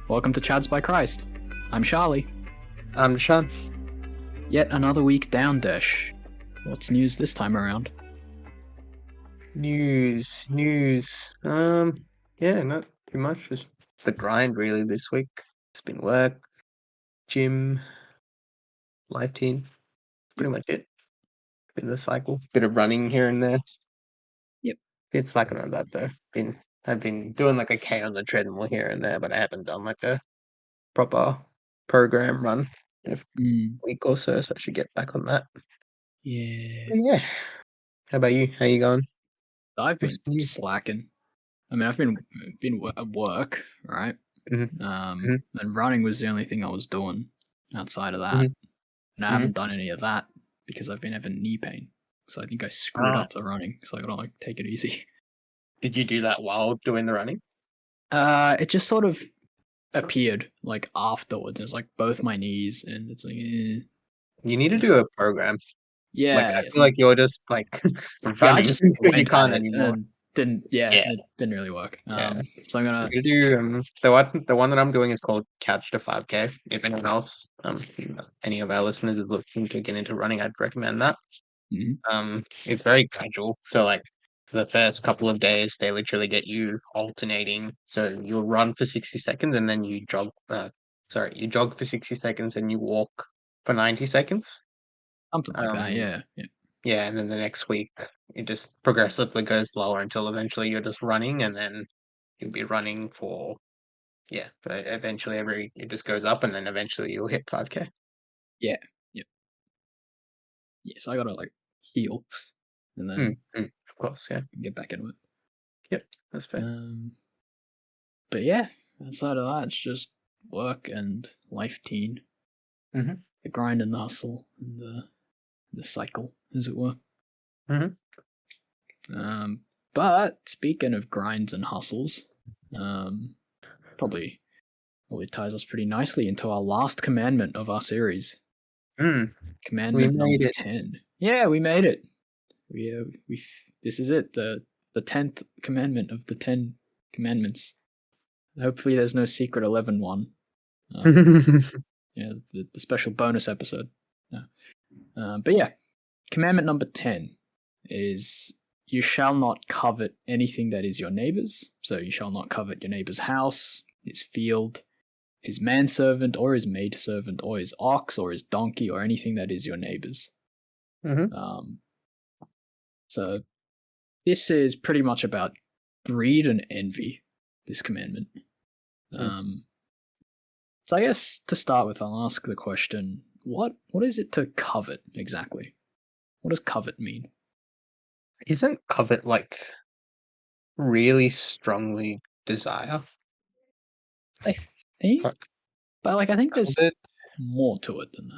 Welcome to Chads by Christ. I'm Shali. I'm Sean. Yet another week down, Dash. What's news this time around? News. Yeah, not too much. Just the grind really this week. It's been work, gym, live team. Pretty much it. Been the cycle. Bit of running here and there. Yep. Been slacking on that though. I've been doing like a K on the treadmill here and there, but I haven't done like a proper program run in a week or so, so I should get back on that. Yeah. But yeah. How about you? How you going? I've What's been new? slacking. I mean, I've been at work, right? Mm-hmm. Mm-hmm. And running was the only thing I was doing outside of that. Mm-hmm. And I Mm-hmm. haven't done any of that because I've been having knee pain. So I think I screwed Ah, up the running. So I gotta like take it easy. did you do that while doing the running? It just sort of appeared like afterwards. It's like both my knees, and it's like, You need to do a program. Like, yeah, I yeah. feel like you're just like Yeah, I running. just You went at can't it anymore. and didn't. Yeah, Yeah, it didn't really work. yeah. So I'm gonna. You do the one that I'm doing is called Couch to 5K. If anyone else, any of our listeners is looking to get into running, I'd recommend that. Mhm. It's very gradual. So like for the first couple of days, they literally get you alternating. So you'll run for 60 seconds and then you jog. You jog for 60 seconds and you walk for 90 seconds. Something like that. Um, Yeah, yeah, Yeah, and then the next week it just progressively goes lower until eventually you're just running, and then you'll be running for but eventually every it just goes up, and then eventually you'll hit 5K. yeah, yeah, yeah. So I gotta like heal and Mm, then of course, yeah. get back into it. Yep, that's fair. Um, but yeah, outside of that, it's just work and life teen, hmm the grind and the hustle and the cycle, as it were. hmm But speaking of grinds and hustles, um, probably ties us pretty nicely into our last commandment of our series, Mm, we commandment made number it. 10. Yeah, we made it. We this is it, the 10th commandment of the 10 commandments. Hopefully there's no secret 11 one. Yeah, the special bonus episode. Yeah. But yeah, commandment number 10 is you shall not covet anything that is your neighbor's. So you shall not covet your neighbor's house, his field, his manservant or his maidservant or his ox or his donkey or anything that is your neighbor's. hmm Um, so this is pretty much about greed and envy, this commandment. Um, so I guess to start with, I'll ask the question: what is it to covet exactly? What does covet mean? Isn't covet like really strongly desire? I think, Like, but like I think there's covet, more to it than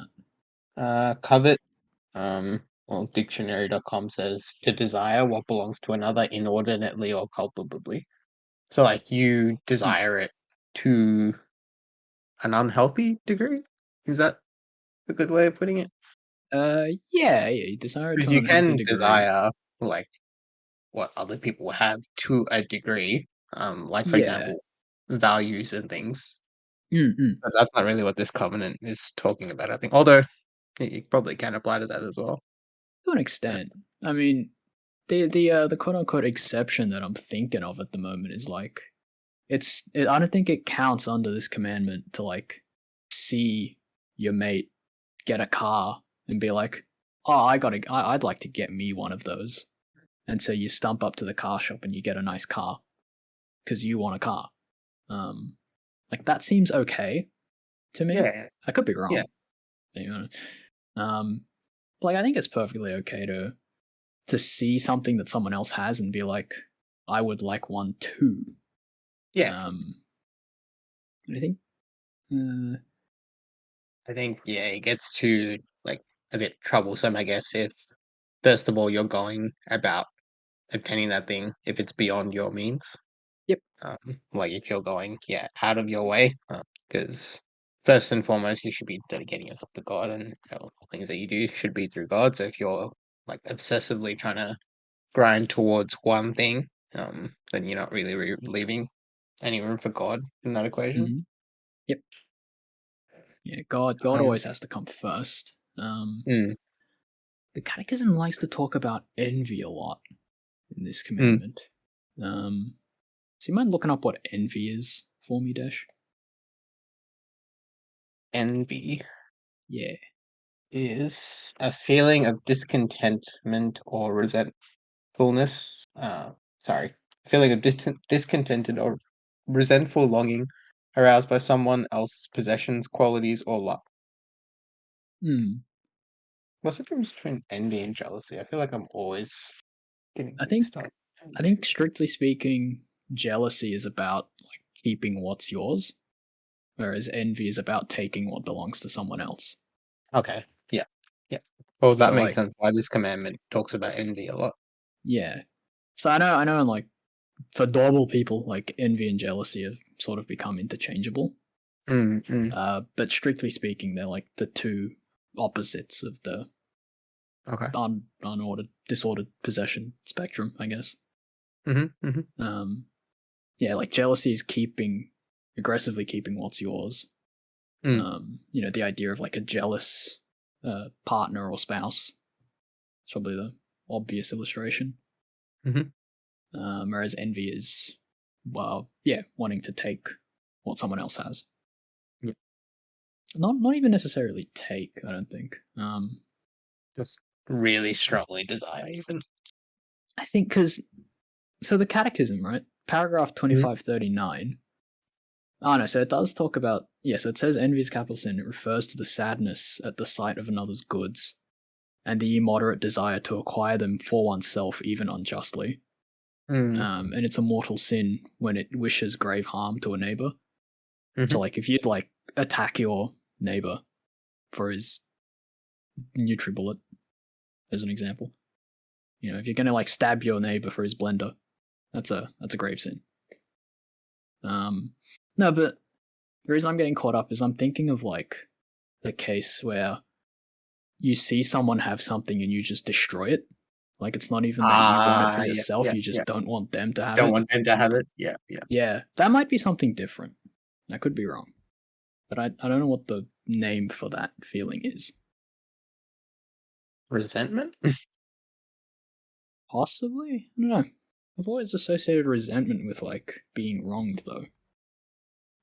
that. covet. Well, dictionary.com says to desire what belongs to another inordinately or culpably. So, like, you Hmm. desire it to an unhealthy degree? Is that a good way of putting it? Yeah, you desire it to Because an you unhealthy can degree. desire, like, what other people have to a degree, like, for Yeah. example, values and things. Mm-mm. But that's not really what this covenant is talking about, I think. Although, you probably can apply to that as well. To an extent. I mean, the quote unquote exception that I'm thinking of at the moment is like I don't think it counts under this commandment to like see your mate get a car and be like, oh, I'd like to get me one of those, and so you stump up to the car shop and you get a nice car because you want a car. Um, like that seems okay to me. Yeah, I could be yeah. wrong. You know? Um, like I think it's perfectly okay to see something that someone else has and be like, I would like one too. Yeah. Um, I think, uh, I think, yeah, it gets to, like, a bit troublesome, I guess, if, first of all, you're going about obtaining that thing if it's beyond your means. yep. Um, like, if you're going, out of your way, because first and foremost, you should be dedicating yourself to God, and all things that you do should be through God. So if you're, like, obsessively trying to grind towards one thing, then you're not really leaving any room for God in that equation. Mm-hmm. Yep. Yeah, God Um, always has to come first. mm, The Catechism likes to talk about envy a lot in this mm. commandment. So you mind looking up what envy is for me, Dash? Envy Yeah. is a feeling of discontentment or resentfulness. Sorry, feeling of discontented or resentful longing aroused by someone else's possessions, qualities, or luck. Hmm. What's the difference between envy and jealousy? I feel like I'm always getting I think mixed up. I think strictly speaking, jealousy is about like keeping what's yours, whereas envy is about taking what belongs to someone else. Okay, yeah, yeah. Well, that So makes like, sense why this commandment talks about envy a lot. yeah. So I know, like for normal people, like envy and jealousy have sort of become interchangeable. Mm, mm, But strictly speaking, they're like the two opposites of the okay. unordered, disordered possession spectrum, I guess. Hmm. Um, yeah, like jealousy is aggressively keeping what's yours. Mm, The idea of like a jealous partner or spouse is probably the obvious illustration. hmm. Whereas envy is, well, yeah, wanting to take what someone else has. Yeah, Not even necessarily take, I don't think. just really strongly desire even. I think because so the Catechism, right? Paragraph Mhm, 2539. Oh no, so it does talk about, yeah, so it says envy is capital sin. It refers to the sadness at the sight of another's goods and the immoderate desire to acquire them for oneself, even unjustly. mm, And it's a mortal sin when it wishes grave harm to a neighbor. So, mhm, like, if you'd like attack your neighbor for his NutriBullet, as an example, if you're gonna like stab your neighbor for his blender, that's a grave sin. Um, no, but the reason I'm getting caught up is I'm thinking of like the case where you see someone have something and you just destroy it. Like it's not even that you want it for yeah, yourself, yeah, you yeah. just don't want them to have Don't it. want them to have it. Yeah, yeah. Yeah, that might be something different. I could be wrong. But I don't know what the name for that feeling is. Resentment? Possibly? I don't know. I've always associated resentment with like being wronged though.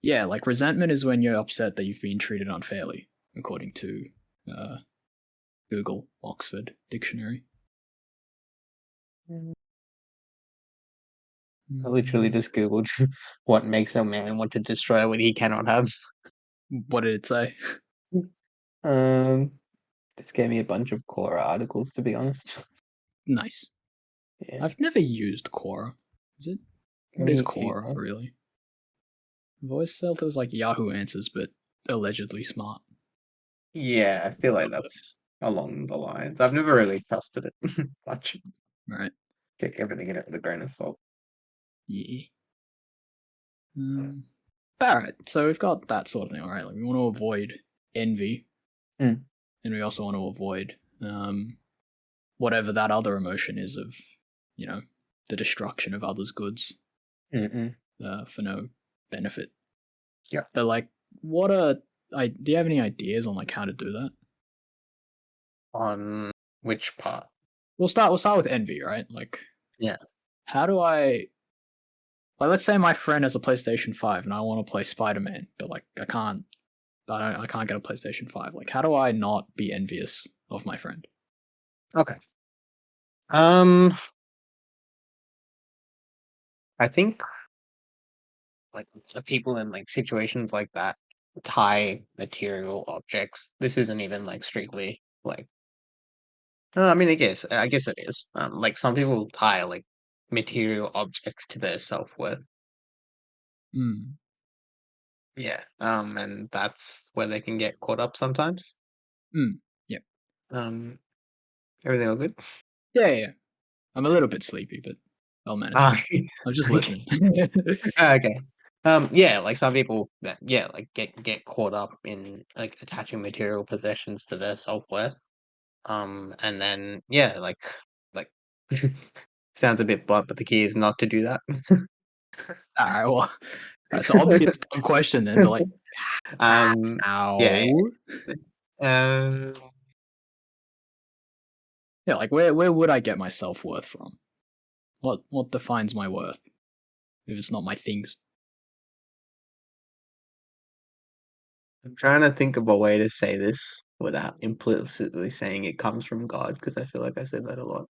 Yeah, like resentment is when you're upset that you've been treated unfairly, according to uh, Google Oxford Dictionary. Mm. I literally Mm, just Googled what makes a man want to destroy what he cannot have. what did it say? Um, this gave me a bunch of core articles, to be honest. Nice. Yeah, I've never used Quora. Is it? What is me Quora, either. really? I've always felt it was like Yahoo Answers, but allegedly smart. Yeah, I A feel like little bit, that's along the lines. I've never really trusted it much. right? Take everything in it with a grain of salt. Yeah. Alright, so we've got that sort of thing, alright? Like we want to avoid envy, Mm, and we also want to avoid whatever that other emotion is of, the destruction of others' goods mm-mm. for no benefit. Yeah. But like, what are do you have any ideas on like how to do that? On which part? We'll start with envy, right? Like, Yeah. how do I like? Let's say my friend has a PlayStation 5 and I want to play Spider-Man, but like I can't get a PlayStation 5. Like, how do I not be envious of my friend? Okay. Um, I think like the people in like situations like that tie material objects. This isn't even like strictly like I mean I guess it is. Like some people tie like material objects to their self-worth. Mm, Yeah. And that's where they can get caught up sometimes. yeah. Um, everything all good? Yeah, yeah. I'm a little bit sleepy, but I'll manage. Ah, I'm just okay. listening. Okay. Yeah, like some people that yeah, like get caught up in like attaching material possessions to their self-worth. And then yeah, like sounds a bit blunt, but the key is not to do that. All right, well, that's an obvious dumb question then, but like, Yeah. Ow. Um, Yeah, like where would I get my self-worth from? What defines my worth if it's not my things? I'm trying to think of a way to say this without implicitly saying it comes from God, because I feel like I said that a lot.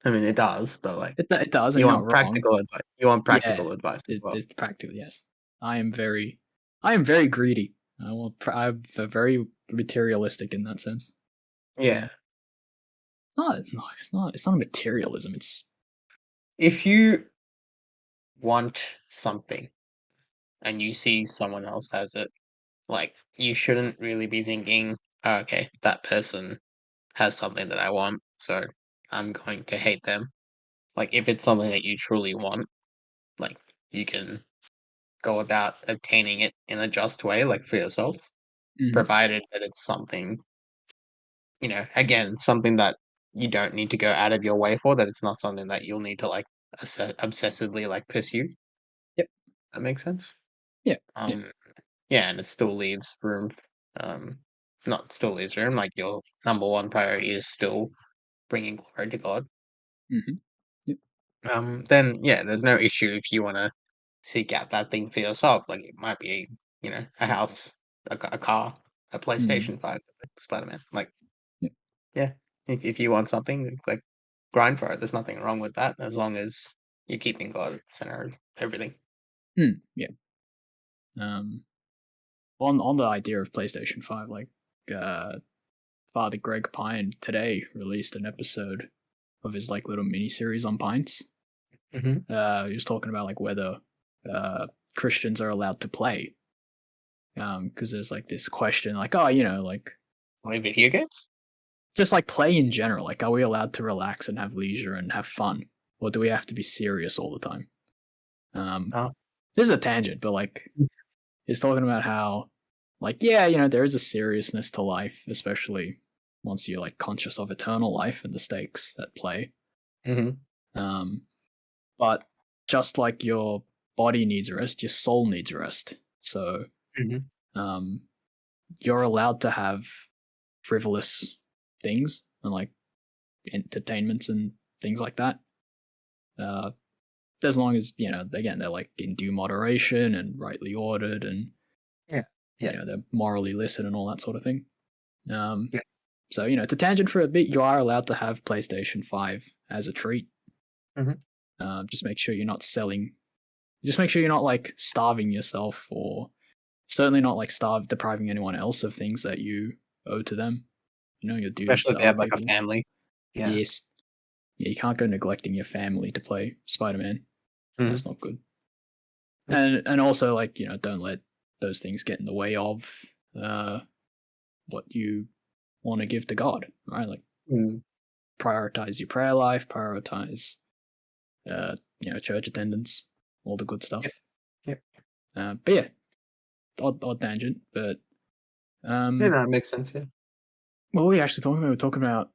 I mean, it does, but like It does, and you you're want not wrong. practical advice. You want Yeah, practical advice as well. it's practical. Yes, I am very greedy. I'm very materialistic in that sense. Yeah. It's not materialism. It's If you want something and you see someone else has it, like you shouldn't really be thinking, "Oh, okay, that person has something that I want, so I'm going to hate them." Like if it's something that you truly want, like you can go about obtaining it in a just way, like for yourself, mhm. provided that it's something, again, something that you don't need to go out of your way for, that it's not something that you'll need to like obsessively like pursue. Yep. That makes sense. Yeah. Yeah. Um, yeah, and it still leaves room. Um, not still leaves room. Like your number one priority is still bringing glory to God. Mhm. Yep. Then yeah, there's no issue if you want to seek out that thing for yourself. Like it might be, a house, a car, a Mhm. PlayStation 5, Spider-Man. Like, Yep. yeah, if you want something, like grind for it. There's nothing wrong with that as long as you're keeping God at the center of everything. Yeah. Um, on the idea of PlayStation 5, like uh, Father Greg Pine today released an episode of his like little mini series on pints. Mm-hmm. He was talking about like whether Christians are allowed to play. Because there's like this question, like, oh, like Play video games? just like play in general. Like, are we allowed to relax and have leisure and have fun, or do we have to be serious all the time? Um, Oh. this is a tangent, but like, he's talking about how, like, yeah, there is a seriousness to life, especially once you're like conscious of eternal life and the stakes at play. Mm-hmm. Um, but just like your body needs rest, your soul needs rest. So, Mm-hmm. um, you're allowed to have frivolous things and like entertainments and things like that. Uh, as long as again, they're like in due moderation and rightly ordered, and Yeah. Yeah. they're morally licit and all that sort of thing. Um, Yeah. so it's a tangent for a bit. You are allowed to have PlayStation 5 as a treat. Mm-hmm. Just make sure you're not selling. Just make sure you're not like starving yourself, or certainly not like depriving anyone else of things that you owe to them. Your dues Especially to if they other have like a people. family. Yeah. Yes. Yeah, you can't go neglecting your family to play Spider-Man. Mm-hmm. That's not good. That's And also like don't let those things get in the way of what you want to give to God, right? Like mm, prioritize your prayer life, prioritize church attendance, all the good yep. stuff. Yep. But yeah, odd tangent, but Yeah, no, it makes sense. Yeah. what were we actually talking about? We are talking about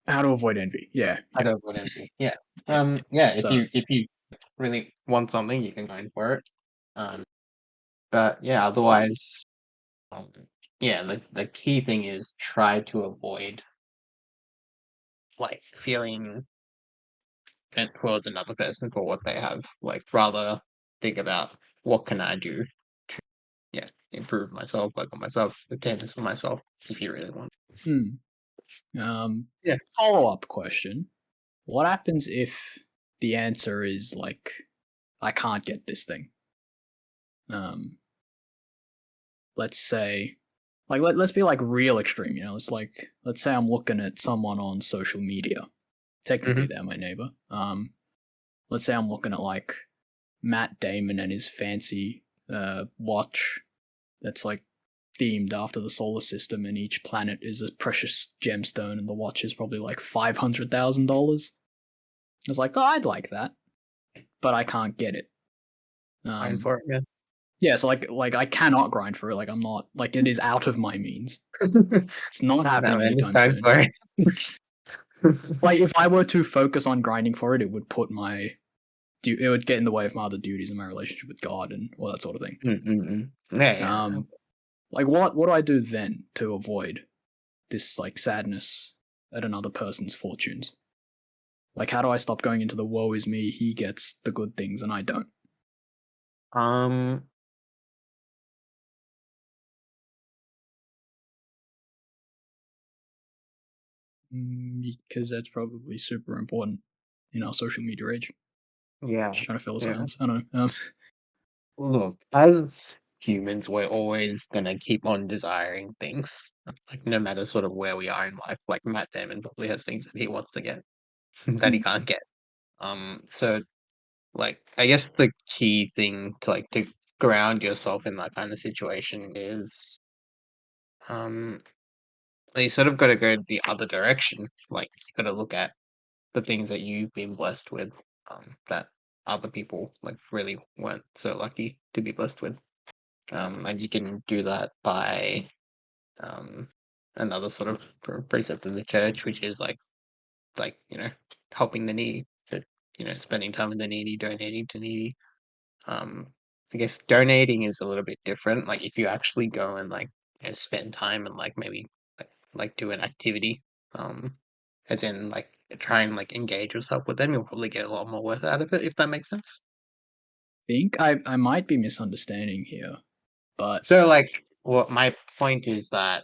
how to avoid envy. Yeah, I yeah, don't want envy. Yeah. yeah, yeah. Yeah, So if you really want something, you can go for it. Um, but yeah, otherwise, um, yeah, the key thing is try to avoid like feeling bent towards another person for what they have. Like rather think about what can I do to improve myself, work on myself, obtain this for myself if you really want. Yeah. follow-up question. What happens if the answer is like I can't get this thing? Um, let's say, like let's be like real extreme. It's like let's say I'm looking at someone on social media. Technically, Hmm. they're my neighbor. Let's say I'm looking at like Matt Damon and his fancy watch that's like themed after the solar system, and each planet is a precious gemstone, and the watch is probably like $500,000. It's like, oh, I'd like that, but I can't get it. Fine Um, for it, yeah. yeah, so like I cannot grind for it. Like I'm not like it is out of my means. It's not No, happening man, it's anytime time soon. for it. Like if I were to focus on grinding for it, it would put my it would get in the way of my other duties and my relationship with God and all that sort of thing. Yeah. Like what do I do then to avoid this like sadness at another person's fortunes? Like how do I stop going into the woe is me, he gets the good things and I don't? Um. Because that's probably super important in our social media age. Yeah. Just trying to fill the Yeah. silence. I don't know. Look, as humans, we're always gonna keep on desiring things, like no matter sort of where we are in life. Like Matt Damon probably has things that he wants to get that he can't get. So like I guess the key thing to like to ground yourself in that kind of situation is um you sort of got to go the other direction. Like you got to look at the things that you've been blessed with, that other people like really weren't so lucky to be blessed with. And you can do that by um, another sort of precept of the church, which is like helping the needy. So spending time with the needy, donating to needy. Um, I guess donating is a little bit different. Like if you actually go and like spend time and like maybe like do an activity, um, as in like try and like engage yourself with them, you'll probably get a lot more worth out of it if that makes sense. Think I might be misunderstanding here, but So like, what my point is that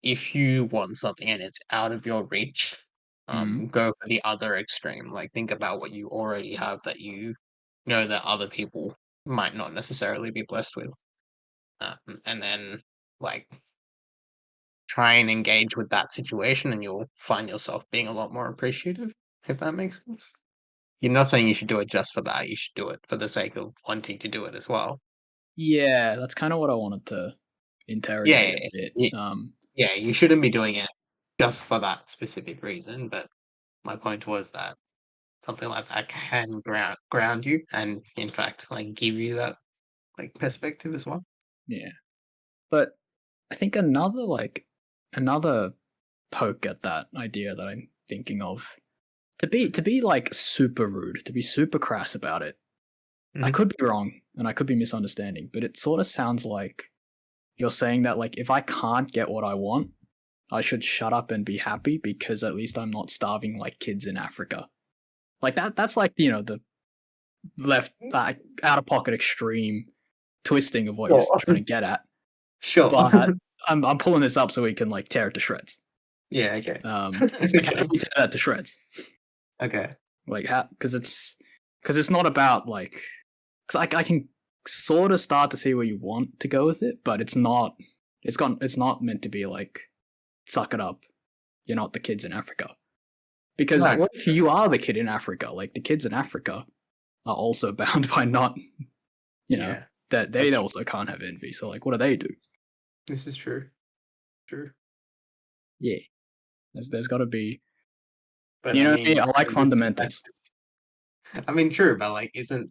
if you want something and it's out of your reach, mm, go for the other extreme. Like think about what you already have that you know that other people might not necessarily be blessed with, and then like try and engage with that situation, and you'll find yourself being a lot more appreciative. If that makes sense. You're not saying you should do it just for that. You should do it for the sake of wanting to do it as well. yeah, that's kind of what I wanted to Yeah, interrogate a yeah, bit. yeah. Yeah, you shouldn't be doing it just for that specific reason. But my point was that something like that can ground you, and in fact, like give you that like perspective as well. Yeah, but I think another poke at that idea that I'm thinking of to be like super rude, to be super crass about it. I Hmm. could be wrong and I could be misunderstanding, but it sort of sounds like you're saying that like if I can't get what I want, I should shut up and be happy because at least I'm not starving like kids in Africa. Like that's like, the left out of pocket extreme twisting of what you're Sure. trying to get at. Sure. But I'm pulling this up so we can like tear it to shreds. Yeah. Okay. It's like how do we tear that to shreds? Okay. Like how because it's not about like because I can sort of start to see where you want to go with it, but it's not. It's not meant to be like suck it up. You're not the kids in Africa. Because No. what if you are the kid in Africa? Like the kids in Africa are also bound by not, you know, Yeah. that they That's also can't have envy. So like, what do they do? This is true. True. Yeah, there's got to be. But You I know me. mean, I like fundamentals. I mean, true, but like, isn't?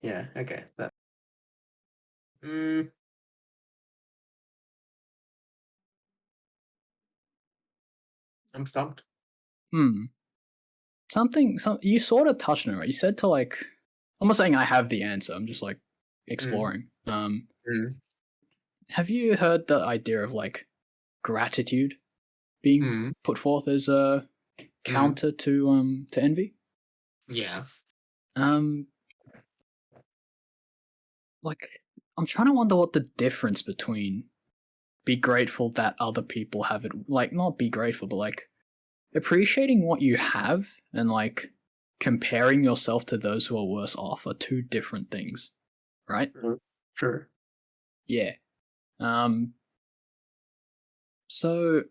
Yeah. Okay. That. Mm, I'm stumped. Hmm. Something. Some you sort of touched on it. Right? You said to like. I'm not saying I have the answer. I'm just like Mm, exploring. mm, Have you heard the idea of like gratitude being mm, put forth as a mm. counter to envy? Yeah. Um, like I'm trying to wonder what the difference between be grateful that other people have it, like not be grateful, but like appreciating what you have and like comparing yourself to those who are worse off are two different things, right? Mhm. Sure. Yeah. Um. So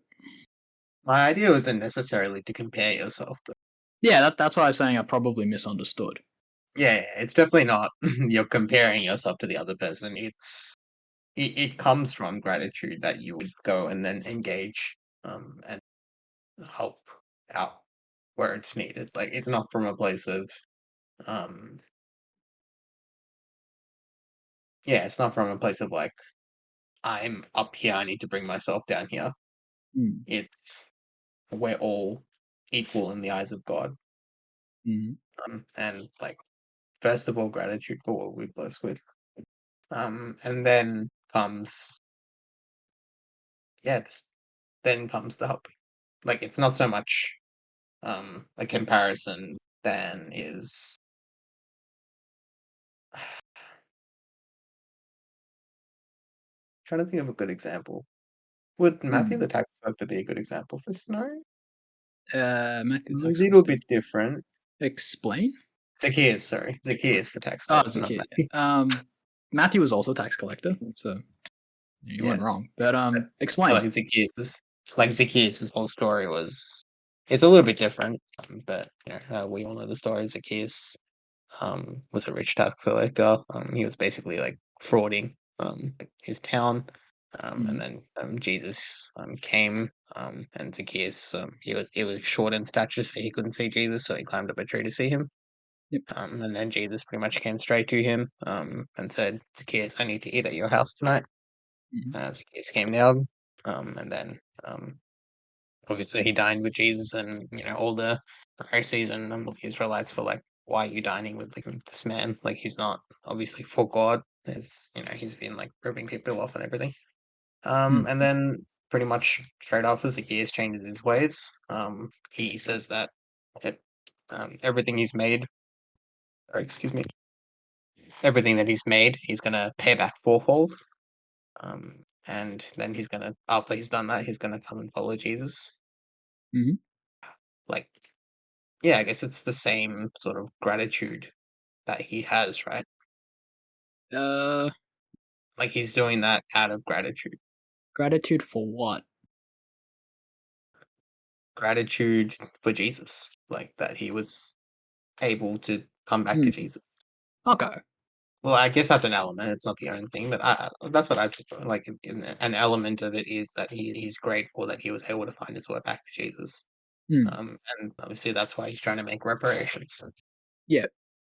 My idea wasn't necessarily to compare yourself, but yeah, that's why I was saying I probably misunderstood. yeah, it's definitely not you're comparing yourself to the other person. It comes from gratitude that you would go and then engage, and help out where it's needed. Like it's not from a place of um yeah, it's not from a place of like I'm up here, I need to bring myself down here. Mm. It's we're all equal in the eyes of God. Mm. And like first of all, gratitude for what we're blessed with. And then comes, yeah, then comes the helping. Like, it's not so much a comparison than is trying to think of a good example. Would Matthew the Hmm. tax collector be a good example for scenario? Matthew A tax little collector. bit different. Explain. Zacchaeus, sorry. Zacchaeus the tax Oh, collector, not Zacchaeus. Matthew. Matthew was also a tax collector, so you Yeah. weren't wrong. But I feel explain. like Zacchaeus' whole story was it's a little bit different, but we all know the story. Zacchaeus was a rich tax collector. He was basically like frauding his town. And Mm, then Jesus came, and Zacchaeus he was short in stature, so he couldn't see Jesus, so he climbed up a tree to see him. yep. And then Jesus pretty much came straight to him and said, Zacchaeus, I need to eat at your house tonight. Mm, Zacchaeus came down, and then obviously he dined with Jesus, and all the Pharisees and the Israelites were like, "Why are you dining with like this man? Like he's not obviously for God. As he's been like ripping people off and everything." mm, And then pretty much straight after Zacchaeus changes his ways, he says that it, everything he's made, or excuse me, everything that he's made, he's gonna pay back fourfold. And then after he's done that, he's gonna come and follow Jesus. mm. Like, yeah, I guess it's the same sort of gratitude that he has, right? Uh, Like he's doing that out of gratitude. gratitude for what? Gratitude for Jesus. Like that he was able to come back to Mm, Jesus. okay. Well, I guess that's an element. It's not the only thing, but that's what I took. Like an element of it is that he's grateful that he was able to find his way back to Jesus. Mm, And obviously that's why he's trying to make reparations. yeah.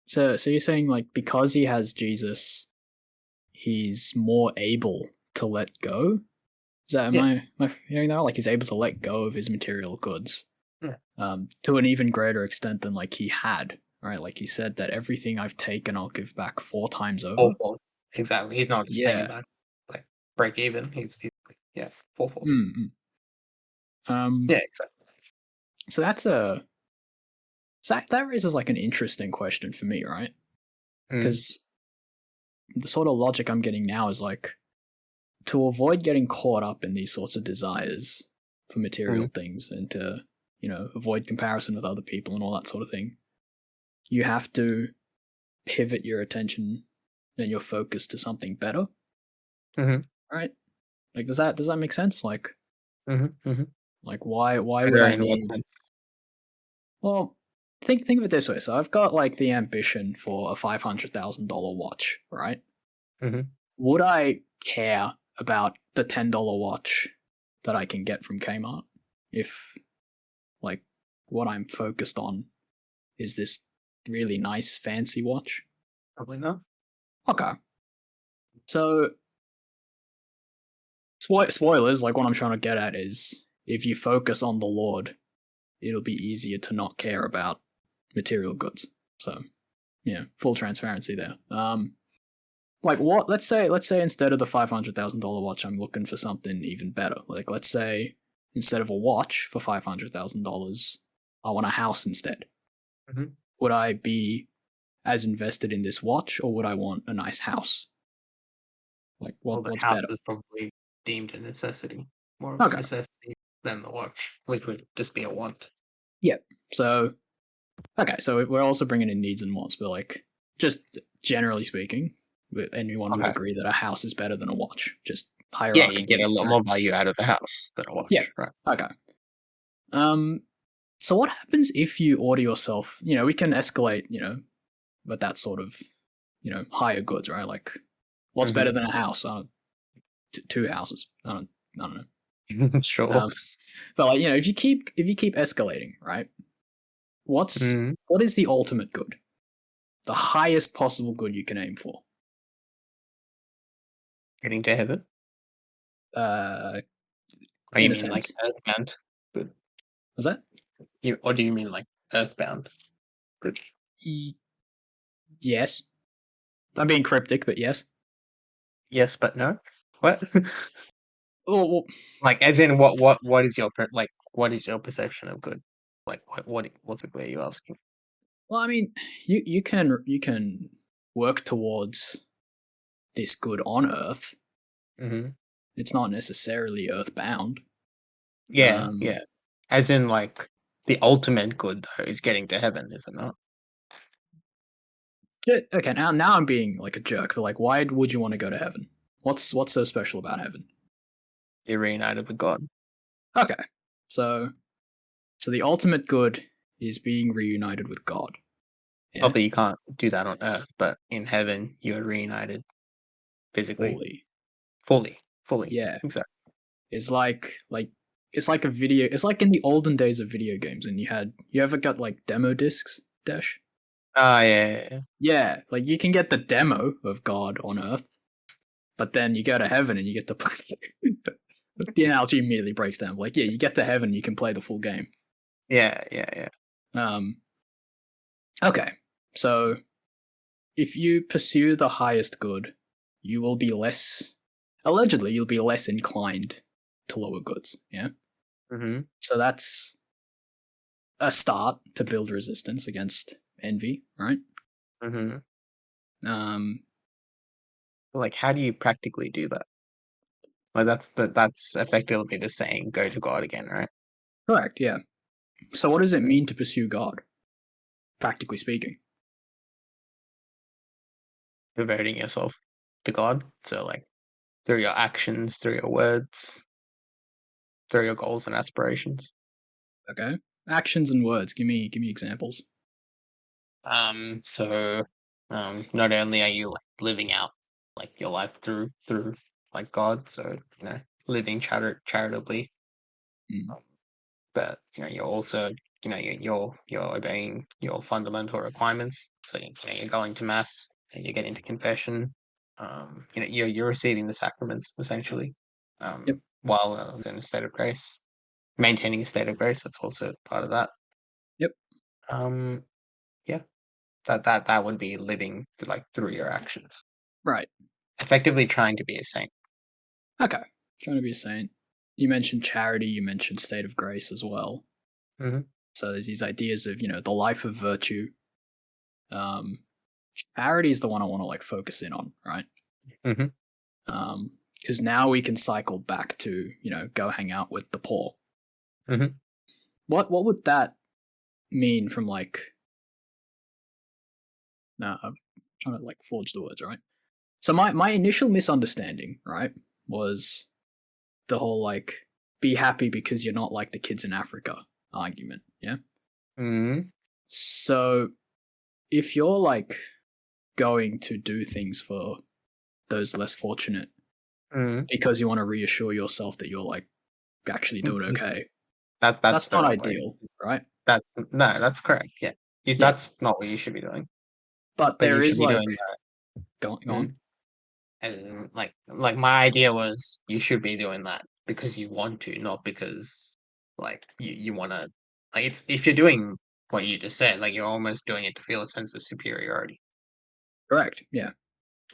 So you're saying like because he has Jesus, he's more able to let go. Is that Yeah, am I hearing that? Like he's able to let go of his material goods, yeah, to an even greater extent than like he had. Right? Like he said that everything I've taken, I'll give back 4 times over. fourfold. Exactly. He's not just paying Yeah. back like break even. He's yeah, fourfold. Mm, mm. Yeah, exactly. So that's a that raises like an interesting question for me, right? Mm, Because the sort of logic I'm getting now is like to avoid getting caught up in these sorts of desires for mm, material things and to avoid comparison with other people and all that sort of thing. You have to pivot your attention and your focus to something better, mhm, right? Like does that make sense? mhm, mhm. Like why would Better I in what need? sense? Well, think of it this way. So I've got like the ambition for a $500,000 watch, right? Mhm. Would I care about the $10 watch that I can get from Kmart if like what I'm focused on is this really nice fancy watch? Probably not. Okay. So spoilers, like what I'm trying to get at is if you focus on the Lord, it'll be easier to not care about material goods. So yeah, full transparency there. Like what? Let's say instead of the $500,000 watch, I'm looking for something even better. Like let's say instead of a watch for $500,000, I want a house instead. Mhm. Would I be as invested in this watch, or would I want a nice house? Like Well, the what's house better? is probably deemed a necessity, more of a Okay, necessity than the watch, which would just be a want. yeah. So okay, so we're also bringing in needs and wants, but like just generally speaking, anyone would Okay. agree that a house is better than a watch, just Yeah, you get a hierarchically, lot right? more value out of the house than a Yeah. watch, right? Okay. Um, So what happens if you order yourself? We can escalate. But that sort of higher goods, right? Like, what's better Mhm. than a house? Two houses. I don't know. Sure. Um, but like if you keep escalating, right? What's Mhm. what is the ultimate good? The highest possible good you can aim for. Getting to heaven? Uh, Or you in a mean like sense, earthbound? Good. is that Or do you mean like earthbound? Good. Yes. I'm being cryptic, but yes. Yes, but no. What? Well, Like, as in, what is your like? What is your perception of good? Like, what exactly are you asking? I mean, you can work towards this good on Earth. Hmm. It's not necessarily earthbound. Yeah, Um, yeah. As in, like, the ultimate good though is getting to heaven, is it not? okay, now I'm being like a jerk, but like, why would you want to go to heaven? What's so special about heaven? You're reunited with God. Okay, so the ultimate good is being reunited with God. Not Yeah, that you can't do that on Earth, but in heaven you are reunited physically, fully. fully. Yeah, Exactly. it's like it's like a video. It's like in the olden days of video games, and you ever got like demo discs, Dash? Ah, yeah, yeah, yeah. Yeah, like you can get the demo of God on Earth, but then you go to heaven and you get to play. The analogy immediately breaks down. Like, yeah, you get to heaven, you can play the full game. Yeah, yeah, yeah. Um, okay, so if you pursue the highest good, you will be less. Allegedly, you'll be less inclined to lower goods. Yeah, Mhm, so that's a start to build resistance against envy, right? mhm. Um, Like, how do you practically do that? Like, that's effectively just saying, "Go to God again," right? correct. Yeah. So, what does it Mm. mean to pursue God, practically speaking? Devoting yourself to God, so, like, through your actions, through your words, through your goals and aspirations. Okay, actions and words. Give me examples. So, not only are you, like, living out, like, your life through, like, God, so, living charitably, Mm. um, but, you're also, you're obeying your fundamental requirements. So, you're going to mass, and you're getting to confession. You're receiving the sacraments essentially, Yep. while in a state of grace, maintaining a state of grace. That's also part of that. Yep. Um, yeah, that would be living like through your actions, Right. effectively trying to be a saint. Okay. Trying to be a saint. You mentioned charity. You mentioned state of grace as well. Hmm. So there's these ideas of the life of virtue. Um, Charity is the one I want to like focus in on, right? Hmm. Because now we can cycle back to go hang out with the poor. Hmm. What would that mean from like? No, I'm trying to like forge the words, right? So my initial misunderstanding, right, was the whole like be happy because you're not like the kids in Africa argument. Yeah. Hmm. So if you're like going to do things for those less fortunate Hmm. because you want to reassure yourself that you're like actually doing okay, That's that's the not wrong way. ideal, right? That's no, that's correct. Yeah, Yeah. that's not what you should be doing. But But you there should is be like doing going that. on. And like my idea was you should be doing that because you want to, not because like you want to. Like, it's if you're doing what you just said, like you're almost doing it to feel a sense of superiority. Correct. Yeah.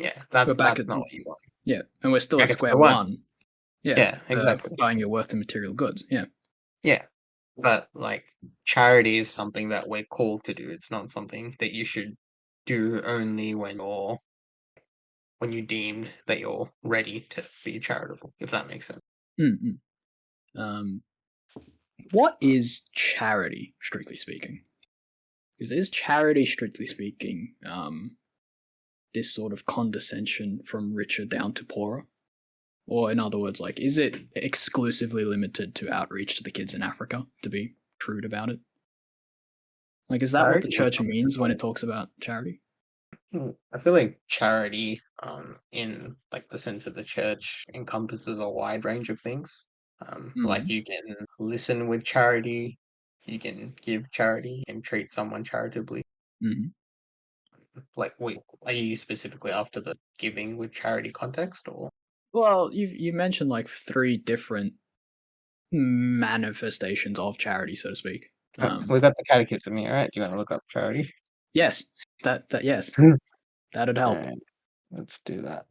Yeah, We're that's back at not what you want. yeah, and we're still at Back at square square one. one. Yeah. Yeah, exactly. Buying your worth in material goods. Yeah. Yeah, but like charity is something that we're called to do. It's not something that you should do only when you deem that you're ready to be charitable. If that makes sense. Mm-mm. Um, what is charity, strictly speaking? Because is charity, strictly speaking, this sort of condescension from richer down to poorer? Or, in other words, like, is it exclusively limited to outreach to the kids in Africa, to be crude about it? Like, is that what the Charity church encompasses means when it all. talks about charity? I feel like charity, in like the sense of the church, encompasses a wide range of things. Like Mm, you can listen with charity, you can give charity and treat someone charitably. mm. Like, wait, are you specifically after the giving with charity context, or Well, you mentioned like three different manifestations of charity, so to speak. we've got the catechism here, right? Do you want to look up charity? Yes, that yes, that'd help. Alright, let's do that.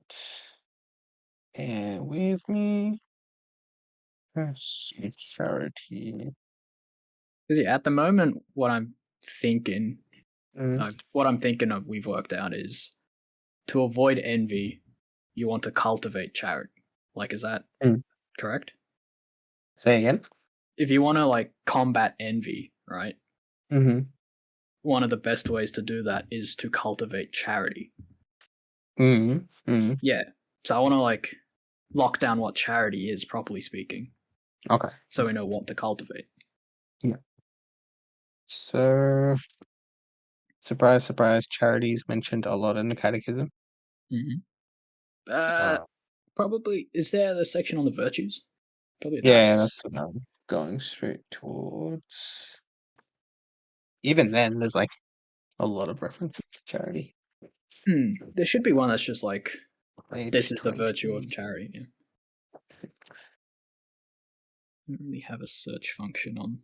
And with me, yes, charity. Because yeah, at the moment, what I'm thinking, Mm, we've worked out is to avoid envy, you want to cultivate charity. Like, is that mm. correct? Say again. If you want to like combat envy, right? Mm-hmm. One of the best ways to do that is to cultivate charity. Mm-hmm. Mm-hmm. Yeah. So I want to like lock down what charity is, properly speaking, Okay. so we know what to cultivate. Yeah. So, surprise, surprise, charities mentioned a lot in the catechism. Mm-hmm. Uh, Probably. Is there a section on the virtues? Probably yeah, that's. that's what I'm going straight towards. Even then, there's like a lot of references to charity. There should be one that's just like Page this is the 20. virtue of charity. Yeah. I don't really have a search function on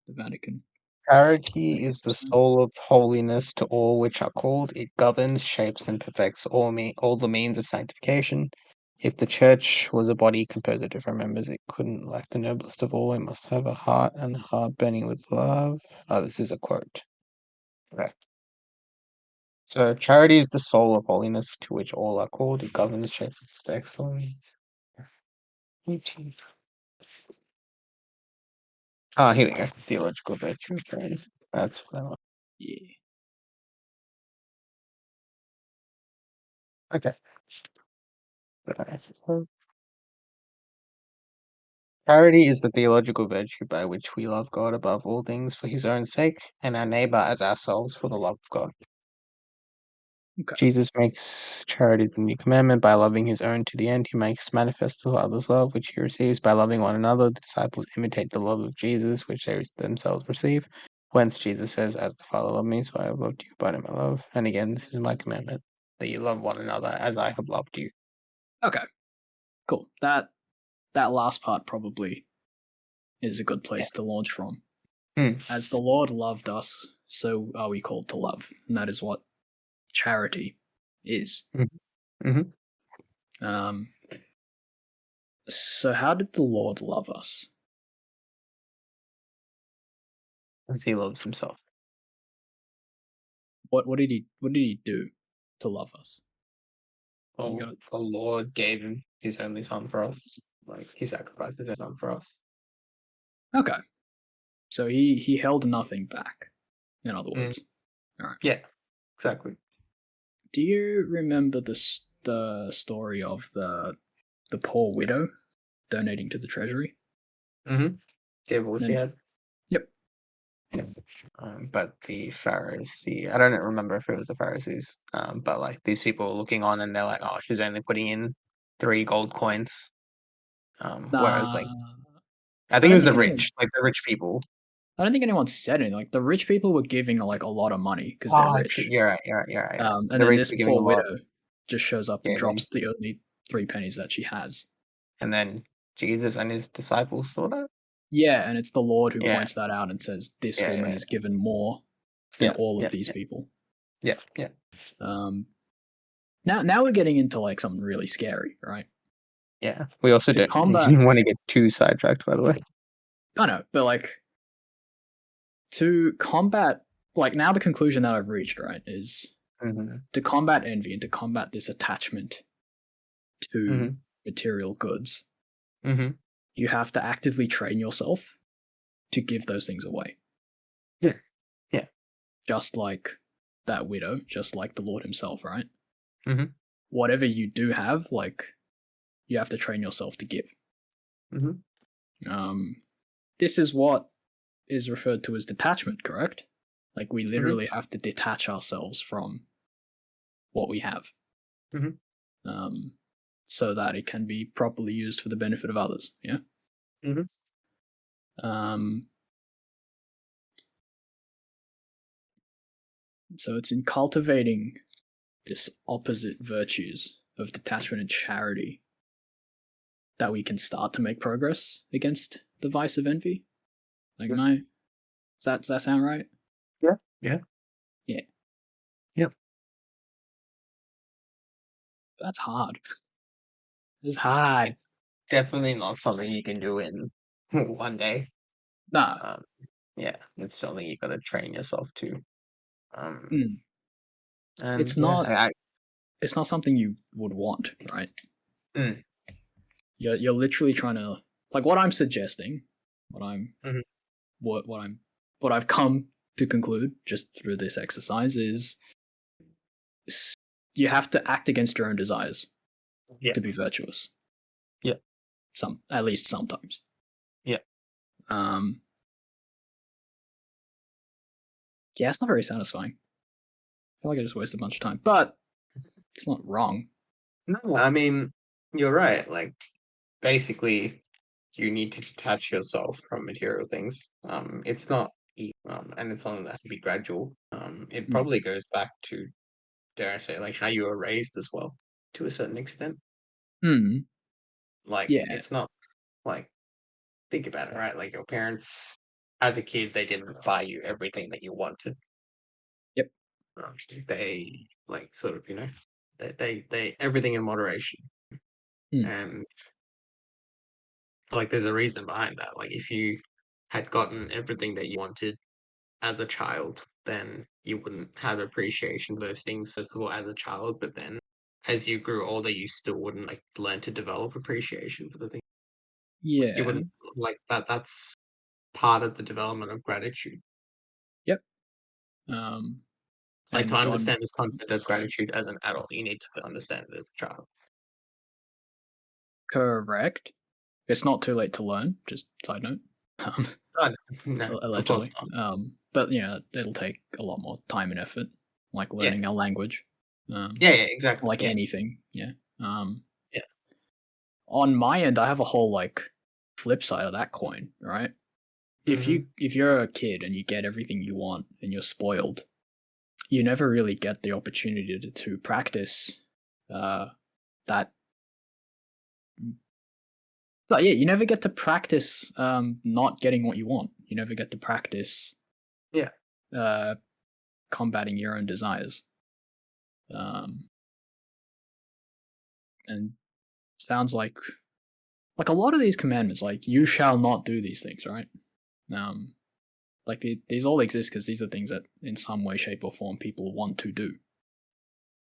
the Vatican. Charity is the Website. soul of holiness to all which are called. It governs, shapes, and perfects all the means of sanctification. If the church was a body composed of different members, it couldn't lack the noblest of all. It must have a heart, and a heart burning with love. Oh, this is a quote. Okay. So charity is the soul of holiness to which all are called. It governs, shapes, and perfects all means. 18. Ah, here we go. Theological virtue of charity. That's what I want. Yeah. Okay. Charity is the theological virtue by which we love God above all things for his own sake, and our neighbor as ourselves for the love of God. Okay. Jesus makes charity the new commandment by loving his own to the end. He makes manifest to others' love, which he receives by loving one another. The disciples imitate the love of Jesus, which they themselves receive. Whence Jesus says, "As the Father loved me, so I have loved you, abide in my love." And again, this is my commandment, that you love one another as I have loved you. Okay. Cool. That last part probably is a good Yeah. place to launch from. Hmm. As the Lord loved us, so are we called to love, and that is what charity is. Mm-hmm. Um, so how did the Lord love us? As he loves himself. What did he do to love us? You Oh, got it. the Lord gave him his only son for us. Like he sacrificed his son for us. Okay. So he held nothing back. In other Mm. words. All right. Yeah, exactly. Do you remember the story of the poor widow donating to the treasury? Mm-hmm. Gave all she And had. yep. Yeah. But the Pharisee, I don't remember if it was the Pharisees, but like these people were looking on and they're like, oh, she's only putting in 3 gold coins. Whereas like I I think it don't was the think anyone. rich, like the rich people. I don't think anyone said anything. Like the rich people were giving like a lot of money because they're Oh, true. rich. You're right. You're right. You're right. You're right. And The then rich this were giving a poor lot. widow just shows up and Yeah, drops the only 3 pennies that she has. and then Jesus and his disciples saw that. Yeah, and it's the Lord who Yeah. points that out and says, "This Yeah. woman Yeah. is given more than Yeah. all of Yeah. these Yeah. people." Yeah. Yeah. Um, now we're getting into like something really scary, right? Yeah. We also To don't combat, want to get too sidetracked, by the way. I know, but like to combat, like now the conclusion that I've reached, right, is Mm-hmm. to combat envy and to combat this attachment to Mm-hmm. material goods. Mm-hmm. You have to actively train yourself to give those things away. Yeah. Yeah. Just like that widow, just like the Lord himself, right? Mm-hmm. Whatever you do have, like, you have to train yourself to give. Mm-hmm. This is what is referred to as detachment, correct? Like, we Mm-hmm. literally have to detach ourselves from what we have. Mm-hmm. So that it can be properly used for the benefit of others. Yeah. Mm-hmm. So it's in cultivating this opposite virtues of detachment and charity that we can start to make progress against the vice of envy. Like, Yeah. does that sound right? Yeah. Yeah. Yeah. That's hard. It's hard. It's definitely not something you can do in one day. Nah. Um, yeah, it's something you got to train yourself to. Um, Mm. and It's yeah, not. It's not something you would want, right? mm, You're literally trying to like what I'm suggesting, what I'm mhm, what I'm what I've come to conclude just through this exercise is you have to act against your own desires yeah, to be virtuous. yeah, At least sometimes. yeah. Um, yeah, it's not very satisfying. I feel like I just wasted a bunch of time, but it's not wrong. No, I mean, you're right. Like, basically, you need to detach yourself from material things. It's not, and it's something that has to be gradual. It Mm. probably goes back to, dare I say, like how you were raised as well, to a certain extent. Mm. Like, Yeah. it's not like think about it, right? Like your parents, as a kid, they didn't buy you everything that you wanted. Yep. They like sort of, they everything in moderation, Mm. and like there's a reason behind that. Like if you had gotten everything that you wanted as a child, then you wouldn't have appreciation for those things as well as a child. But then as you grew older, you still wouldn't like learn to develop appreciation for the things. Like you Yeah. wouldn't like that. That's part of the development of gratitude. Yep. Um, Like to and God, understand this concept of gratitude as an adult, you need to understand it as a child. correct. It's not too late to learn. Just side note. Um, Oh, no, of course allegedly. not. But it'll take a lot more time and effort, like Yeah, learning a language, um, yeah, exactly. like Yeah, anything. Yeah. Um, yeah. on my end, I have a whole like flip side of that coin. Right. Hmm. If you're a kid and you get everything you want and you're spoiled, you never really get the opportunity to practice that. But yeah, you never get to practice not getting what you want. You never get to practice Yeah, uh, combating your own desires. Um, and sounds like a lot of these commandments, like you shall not do these things, right? Um, like these all exist because these are things that, in some way, shape, or form, people want to do,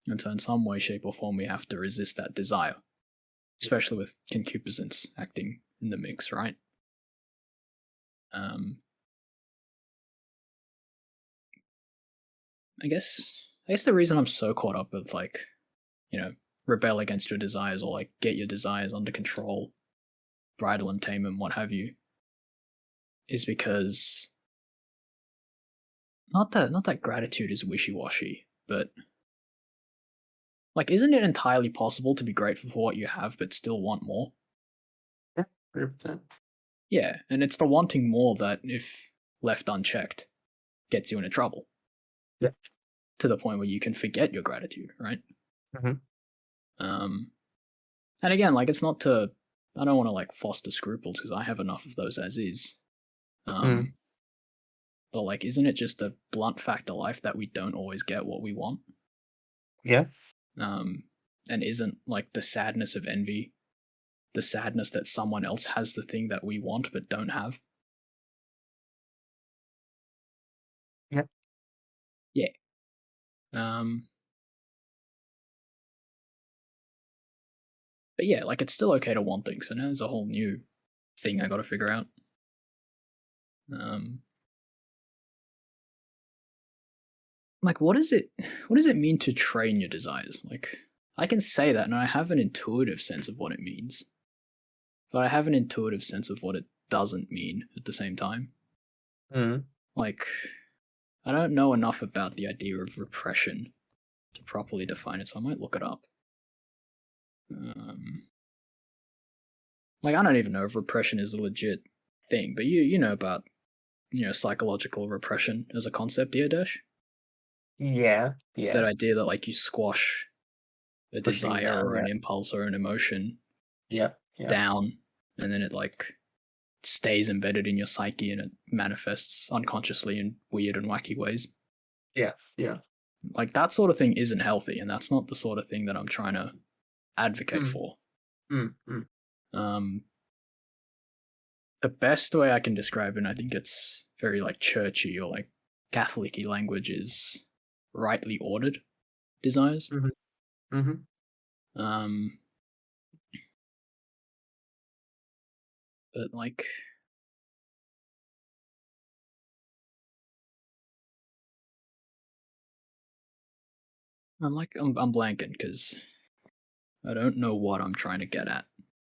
and so in some way, shape, or form, we have to resist that desire, especially with concupiscence acting in the mix, right? Um, I guess the reason I'm so caught up with like rebel against your desires or like get your desires under control, bridle and tame them, what have you, is because not that gratitude is wishy washy, but like isn't it entirely possible to be grateful for what you have but still want more? yeah, 100%. Yeah, and it's the wanting more that, if left unchecked, gets you into trouble Yeah. to the point where you can forget your gratitude, right? Hmm. Um, and again, like it's not to, I don't want to like foster scruples because I have enough of those as is. Mm. Um, but like, isn't it just a blunt fact of life that we don't always get what we want? Yeah, Um, and isn't like the sadness of envy the sadness that someone else has the thing that we want but don't have? yeah, Yeah. Um, but yeah, like it's still okay to want things. So now there's a whole new thing I got to figure out. Um, like what is it? What does it mean to train your desires? Like I can say that, and I have an intuitive sense of what it means, but I have an intuitive sense of what it doesn't mean at the same time. mm. Like I don't know enough about the idea of repression to properly define it, so I might look it up. Um, like I don't even know if repression is a legit thing, but you know about psychological repression as a concept, yeah, Dash? Yeah, That yeah. idea that like you squash a Pushing desire down. or Yeah, an impulse or an emotion yeah, yeah, down, and then it like stays embedded in your psyche and it manifests unconsciously in weird and wacky ways. yeah, yeah. Like that sort of thing isn't healthy, and that's not the sort of thing that I'm trying to advocate Mm, for. mm. Um, the best way I can describe it, and I think it's very like churchy or like Catholic-y language, is rightly ordered desires. Mhm, mhm. Um, but like I'm blanking because I don't know what I'm trying to get at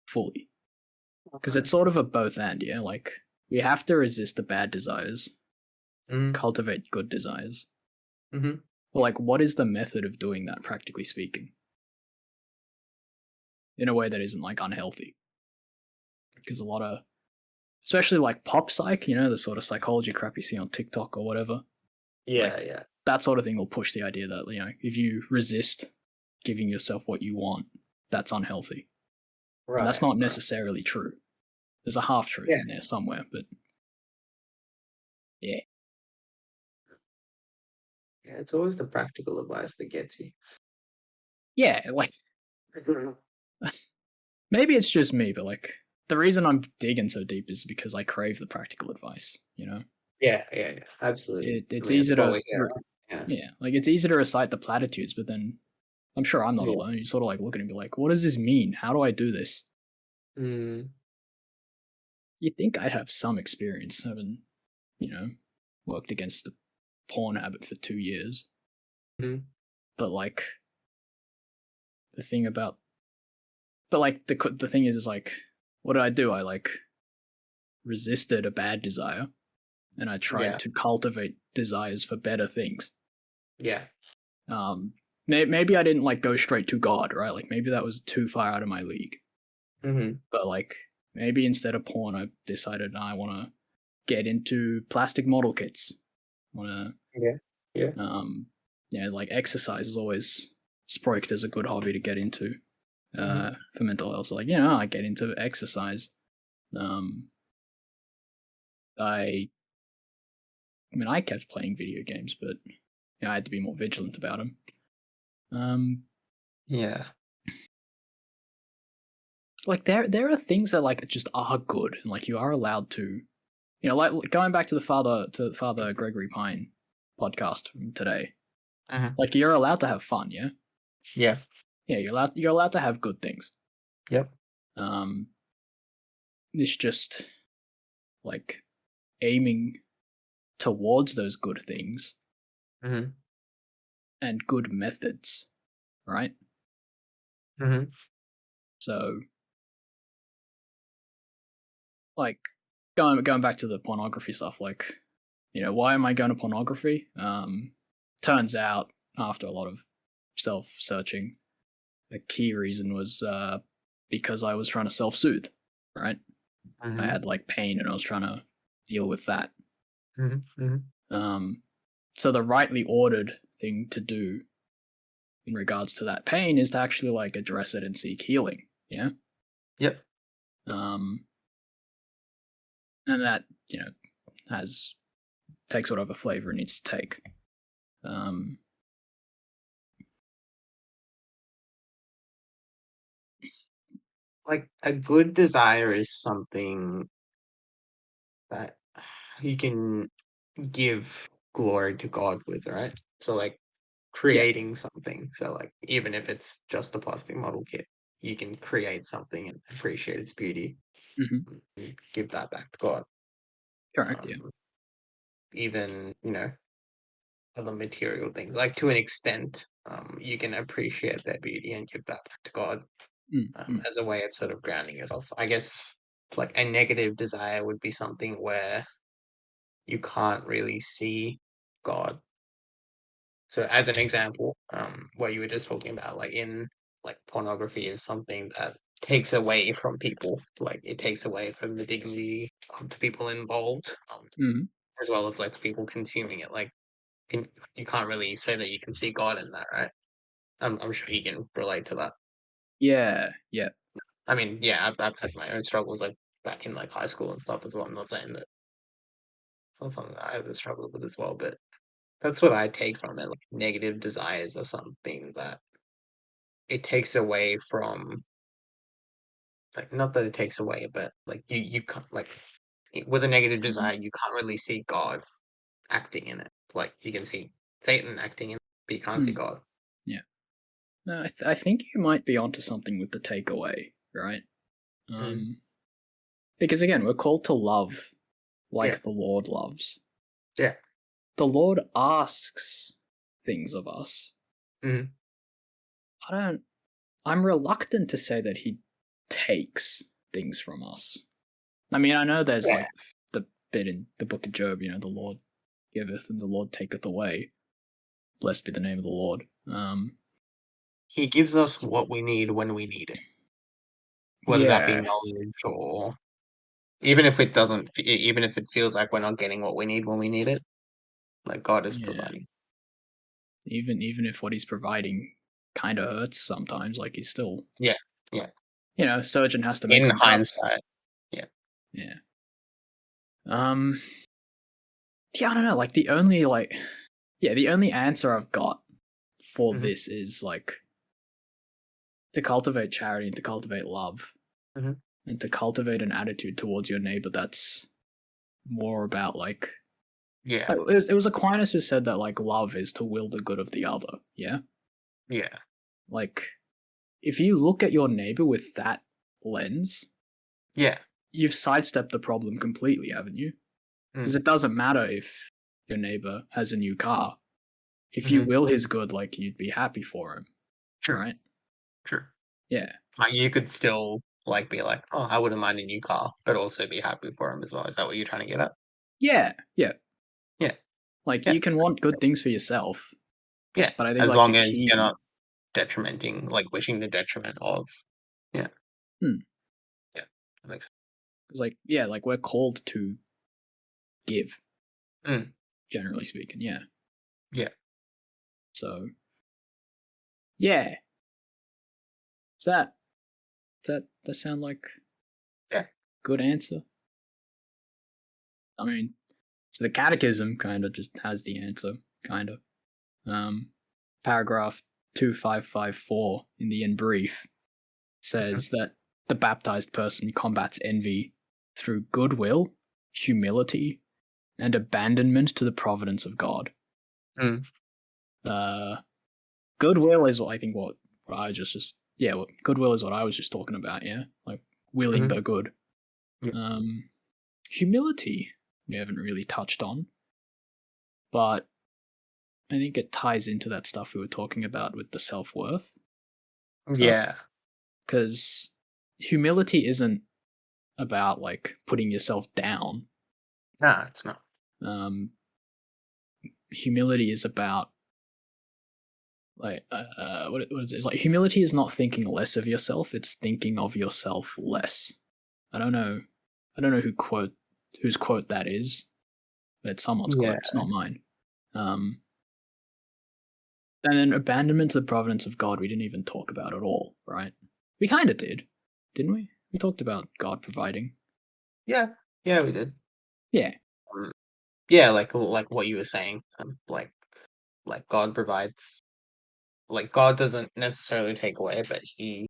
fully. Because Okay. it's sort of a both and, yeah. Like we have to resist the bad desires, Mm, cultivate good desires. mhm. But like, what is the method of doing that, practically speaking, in a way that isn't like unhealthy? Because a lot of, especially like pop psych, the sort of psychology crap you see on TikTok or whatever, like Yeah, yeah. that sort of thing will push the idea that if you resist giving yourself what you want, that's unhealthy, and that's Right, not right. necessarily true. There's a half truth Yeah, in there somewhere, but yeah, yeah, it's always the practical advice that gets you. yeah, like maybe it's just me, but like the reason I'm digging so deep is because I crave the practical advice. Yeah, yeah, yeah, absolutely. I It's mean, easy it's what to we're here on. Yeah. yeah, like it's easy to recite the platitudes, but then I'm sure I'm not Yeah. alone. You sort of like look at it and be like, what does this mean? How do I do this? Mm, You'd think I'd have some experience, having you know worked against the porn habit for 2 years, mhm. but like the thing about but like the thing is like what did I do? I like resisted a bad desire and I tried Yeah, to cultivate desires for better things. yeah. Um, maybe I didn't like go straight to God, right? Like maybe that was too far out of my league. Mhm. But like maybe instead of porn, I decided I want to get into plastic model kits. Want Yeah, yeah. to, yeah, like exercise is always sproiked as a good hobby to get into Mhm. for mental health. So like I get into exercise. Um, I I mean I kept playing video games, but I had to be more vigilant about them. Um, Yeah. like there are things that like just are good and like you are allowed to like going back to the Father Gregory Pine podcast from today. Mhm. Like you're allowed to have fun, yeah? Yeah. Yeah, you're allowed to have good things. Yep. Um it's just like aiming towards those good things Mhm. and good methods, right? Mhm. So like going back to the pornography stuff, like why am I going to pornography? Turns out after a lot of self searching, a key reason was because I was trying to self soothe, right? I Mhm. had like pain and I was trying to deal with that. Mhm. Mhm. Um, so the rightly ordered thing to do in regards to that pain is to actually like address it and seek healing. Yeah. Yep. Um, and that, has takes whatever flavor it needs to take. Um, Like, a good desire is something that you can give glory to God with, right? So, like, yeah. creating something. So, like, even if it's just a plastic model kit, you can create something and appreciate its beauty Hmm. and give that back to God. Correct. Yeah. Um, even, other material things, like to an extent, you can appreciate their beauty and give that back to God Mm-hmm. as a way of sort of grounding yourself. I guess like a negative desire would be something where you can't really see God. So as an example, what you were just talking about, like in like pornography is something that takes away from people, like it takes away from the dignity of the people involved, Mm-hmm. as well as like the people consuming it. Like you can't really say that you can see God in that, right? I'm sure you can relate to that. Yeah. Yeah. I mean, yeah, I've had my own struggles like back in like high school and stuff as well. I'm not saying that it's not something that I ever struggled with as well, but that's what I take from it. Like negative desires are something that it takes away from, like, not that it takes away, but like you can't, like, with a negative desire, you can't really see God acting in it. Like you can see Satan acting in it, but you can't see Mm. God. Yeah. No, I think you might be onto something with the takeaway, right? Mm. Because again, we're called to love Yeah, like the Lord loves. yeah. The Lord asks things of us. Mm. I'm reluctant to say that he takes things from us. I mean, I know there's Yeah. like the bit in the book of Job, the Lord giveth and the Lord taketh away. Blessed be the name of the Lord. He gives us what we need when we need it, whether that be Yeah, knowledge or even if it doesn't, even if it feels like we're not getting what we need when we need it, like God is yeah. providing. Even if what he's providing kind of hurts sometimes, like he's still, Yeah, yeah. surgeon has to make In some cuts. hindsight, yeah. Yeah. Um. Yeah, I don't know. Like the only answer I've got for Hmm. this is like to cultivate charity and to cultivate love Hmm. and to cultivate an attitude towards your neighbor that's more about Yeah, it was Aquinas who said that like love is to will the good of the other. Yeah, yeah, like if you look at your neighbor with that lens, yeah. you've sidestepped the problem completely, haven't you? Because Mm. it doesn't matter if your neighbor has a new car. If you Hmm. will his good, like you'd be happy for him, True, right? true. Yeah, Like you could still like be like, oh, I wouldn't mind a new car, but also be happy for him as well. Is that what you're trying to get at? yeah, yeah. Yeah, Like yeah, you can want good things for yourself, yeah. but I think As like the long as you're key, not detrimenting, like wishing the detriment of. Yeah, hmm, yeah. That makes is like yeah, like we're called to give, sense. Mm. generally speaking. Yeah. Yeah, So yeah, is that sound like yeah. good answer? I mean, so the catechism kind of just has the answer, kind of. Um, Paragraph 2554 in the in brief Mhm. says that the baptized person combats envy through goodwill, humility, and abandonment to the providence of God. Mm. Uh, Goodwill is what I think what I just yeah, goodwill is what I was just talking about. Yeah, like willing Mhm. the good. Yeah. Humility we haven't really touched on, but I think it ties into that stuff we were talking about with the self worth stuff. Yeah. Because humility isn't about like putting yourself down. Nah, it's not. Um, Humility is about what is it? It's like humility is not thinking less of yourself; it's thinking of yourself less. I don't know. I don't know whose quote that is. It's someone's quote. Yeah. It's not mine. Um, and then abandonment to the providence of God. We didn't even talk about at all, right? We kind of did, didn't we? We talked about God providing. Yeah. Yeah, we did. Yeah, Um, yeah, like what you were saying. Like God provides, like God doesn't necessarily take away, but he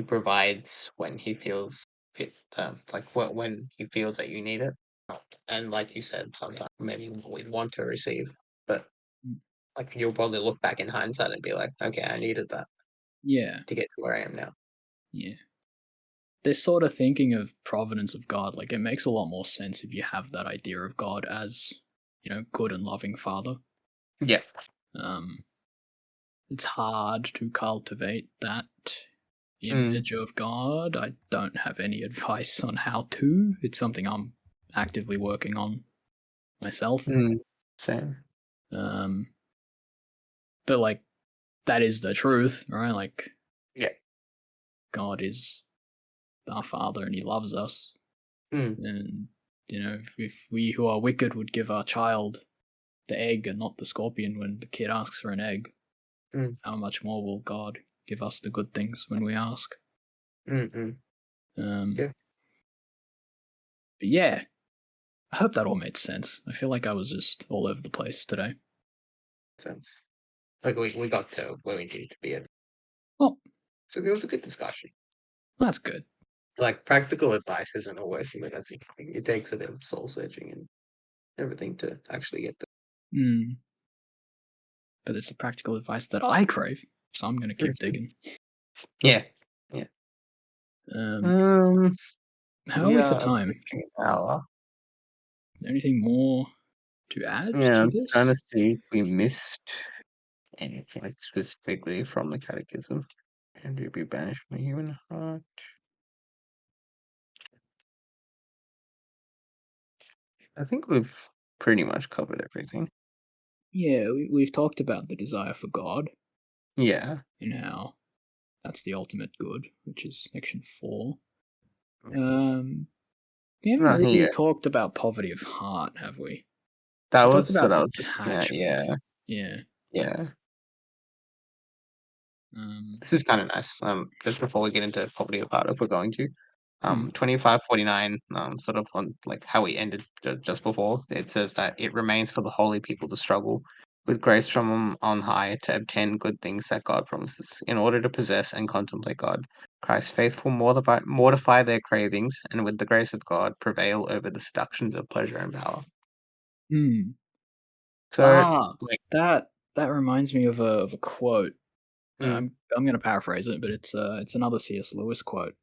provides when he feels fit, like when he feels that you need it. And like you said, sometimes maybe we'd want to receive, but like you'll probably look back in hindsight and be like, okay, I needed that yeah, to get to where I am now. yeah. This sort of thinking of providence of God, like it makes a lot more sense if you have that idea of God as, good and loving Father. Yeah. Um, it's hard to cultivate that Mm. image of God. I don't have any advice on how to. It's something I'm actively working on myself. Mm. Same. Um, but like that is the truth, right? Like Yeah. God is our Father and He loves us. Mm. And if we who are wicked would give our child the egg and not the scorpion when the kid asks for an egg, Mm. how much more will God give us the good things when we ask? Mm. Mm. Um, Yeah. but yeah, I hope that all made sense. I feel like I was just all over the place today. Sense. Like we got to where we needed to be at. Well, So it was a good discussion. That's good. Like practical advice isn't always something that's interesting. It takes a bit of soul searching and everything to actually get Mm. But it's the practical advice that I crave, so I'm going to keep there. digging. Yeah. Yeah. Um, Um, how are we we for are time? approaching an hour. Anything more to add Yeah, to I'm trying to this? see if we missed anything like specifically from the catechism. And to be banished from the human heart. I think we've pretty much covered everything. Yeah, we've talked about the desire for God Yeah. and how that's the ultimate good, which is section 4. We haven't No, really yeah. talked about poverty of heart, have we? That We talked was what about I was just looking at. detachment. Yeah. Yeah. Yeah. Um, This is kind of nice. Just before we get into poverty of heart, if we're going to, hmm, 2549, sort of on like how we ended just before, it says that it remains for the holy people to struggle with grace from on high to obtain good things that God promises, in order to possess and contemplate God. Christ's faithful mortify their cravings, and with the grace of God prevail over the seductions of pleasure and power. hmm. So, Ah, like, that reminds me of a quote. mm, I'm going to paraphrase it, but it's another C.S. Lewis quote.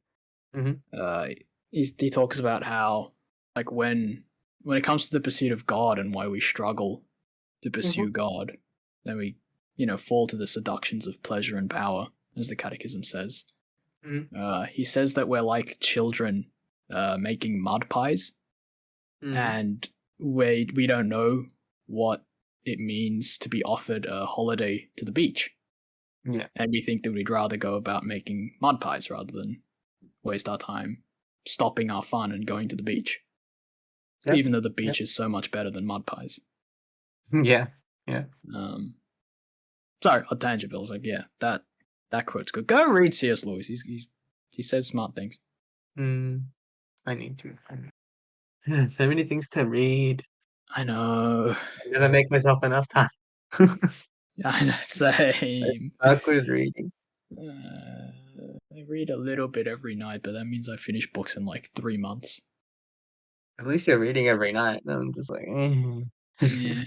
hmm Uh, he talks about how like when it comes to the pursuit of God and why we struggle to hmm pursue God, then we fall to the seductions of pleasure and power, as the Catechism says. hmm He says that we're like children making mud pies, hmm and we don't know what it means to be offered a holiday to the beach, yeah, and we think that we'd rather go about making mud pies rather than waste our time stopping our fun and going to the beach, yeah, even though the yeah, beach is so much better than mud pies. yeah, yeah. Um, sorry, on tangent, Bill's like, yeah, that quote's good. Go read C.S. Lewis. He says smart things. Mm, I need to. Yeah, so many things to read. I know. I never make myself enough time. I know. I Same. suck with reading. I read a little bit every night, but that means I finish books in like 3 months. At least you're reading every night. And I'm just like, Yeah,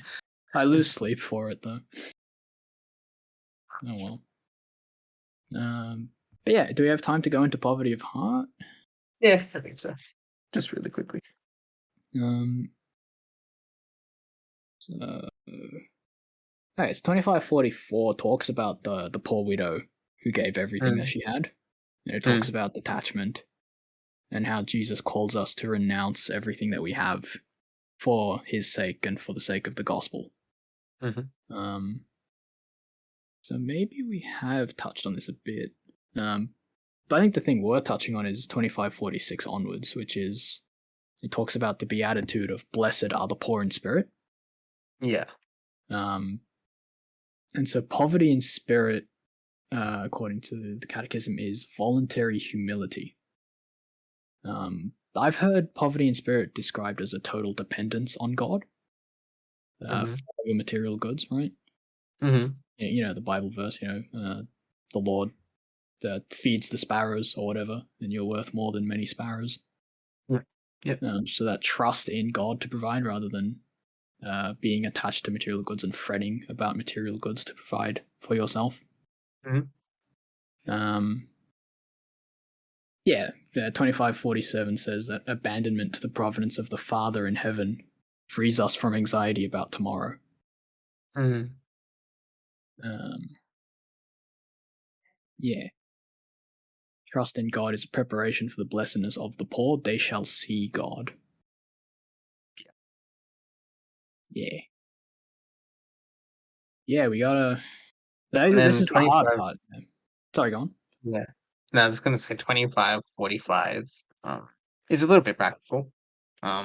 I lose sleep for it though. Oh well. But yeah, do we have time to go into poverty of heart? yeah, I think so. Yep. Just really quickly. Um. So, okay, so 2544 talks about the poor widow who gave everything that Mm, she had. And it talks mm, about detachment and how Jesus calls us to renounce everything that we have for his sake and for the sake of the gospel. mhm, Um, so maybe we have touched on this a bit. But I think the thing we're touching on is 2546 onwards, which is it talks about the beatitude of blessed are the poor in spirit. yeah. Um, and so poverty in spirit, according to the catechism, is voluntary humility. I've heard poverty in spirit described as a total dependence on God Mhm, for your material goods, right? mhm, The Bible verse, the Lord that feeds the sparrows or whatever, and you're worth more than many sparrows. yeah, yeah, So that trust in God to provide rather than being attached to material goods and fretting about material goods to provide for yourself. mhm, Um, yeah, 2547 says that abandonment to the providence of the Father in heaven frees us from anxiety about tomorrow. mhm, Um, yeah, trust in God is a preparation for the blessedness of the poor. They shall see God. Yeah. Yeah, we gotta. and This then is the hard 25 part. Man. Sorry, go on. yeah. No, I was gonna say 2545, is a little bit practical,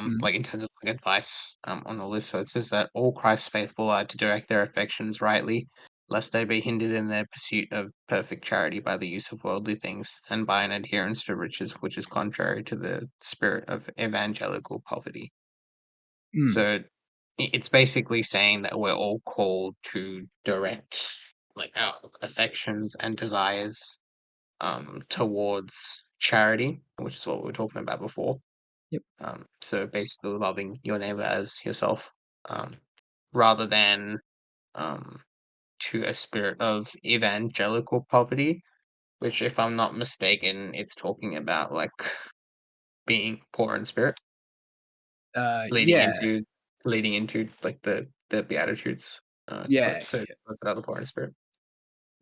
Mm. like, in terms of, like, advice, on the list. So it says that all Christ's faithful are to direct their affections rightly, lest they be hindered in their pursuit of perfect charity by the use of worldly things, and by an adherence to riches which is contrary to the spirit of evangelical poverty. Mm. So it's basically saying that we're all called to direct, like, our affections and desires towards charity, which is what we were talking about before. Yep. So basically loving your neighbor as yourself, rather than to a spirit of evangelical poverty, which, if I'm not mistaken, it's talking about like being poor in spirit, leading Yeah, into like the Beatitudes. yeah, So yeah, blessed are the poor in spirit,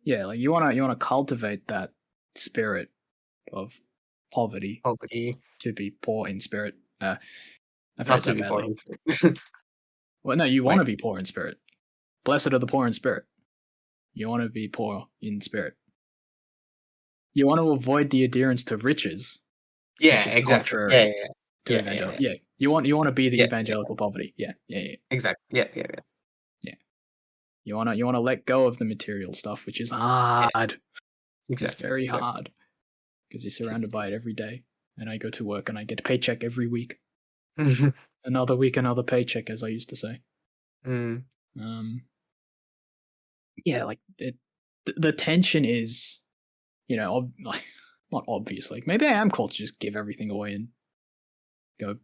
yeah. Like you wanna cultivate that spirit of poverty poverty, to be poor in spirit. I not phrased to that be poor badly. in spirit. Well, no, you want Wait, to be poor in spirit. Blessed are the poor in spirit. You want to be poor in spirit. You want to avoid the adherence to riches, which yeah, is exactly. Yeah, contrary yeah, to yeah, yeah, yeah, evangelical. yeah, Yeah, you want to be the yeah, yeah, evangelical poverty. Yeah, yeah, yeah, exactly. Yeah, yeah, yeah, yeah. You wanna let go of the material stuff, which is yeah, hard. It's exactly, very exactly. hard because you're surrounded by it every day. And I go to work and I get a paycheck every week. Another week, another paycheck, as I used to say. Mm, Um, yeah, like the tension is, like not obvious. Like maybe I am called to just give everything away and go